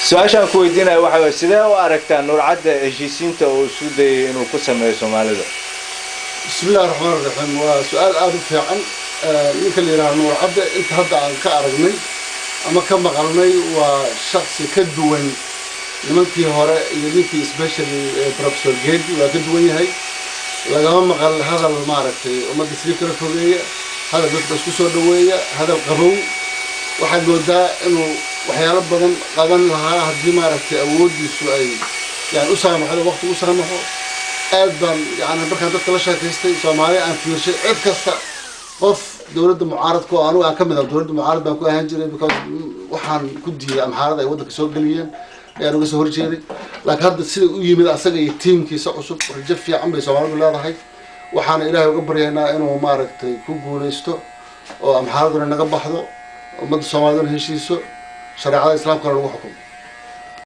su-aashaan ku weydiinaya waxa weeye sidee u aragtaa Nuur Cadde heshiisiinta uu isku dayay inuu ku sameeyo Soomaalida bismillaahir rahmaanir rahiim waa su'aal aad u fiican ninka la yiraahdo Nuur Cadde inta hadda aan ka aragnay ama ka maqalnay waa shakhsi ka duwan nimankii hore iyo ninkii especially Professor Geedi waa ka duwan yahay lagama maqal hadal maaragtay ummadda si kala fogeeya hadal dadka isku soo dhaweeya hadal qabow waxaad moodaa inuu waxyaalo badan qaban lahaa haddii maaragtay awoodiisu ay yani u saamaxdo waqti u saamaxo aad baan yani markaan dadka la sheekaystay Soomaali aan fiirshay cid kasta qof dawladda mucaaradka oo anigu aan ka mid ah dawladda mucaarad baan ku ahaan jiray because waxaan ku diiday amxaarada ay waddanka soo galiyeen ayaan uga soo horjeeday laakiin hadda sida u yimid asaga iyo tiimkiisa cusub rajo fiican bay Soomaalidu leedahay waxaana Ilaahay uga baryaynaa inuu maaragtay ku guuleysto oo amxaaraduna naga baxdo ummadda Soomaalida heshiiso شريعة الإسلام كانوا يحكموا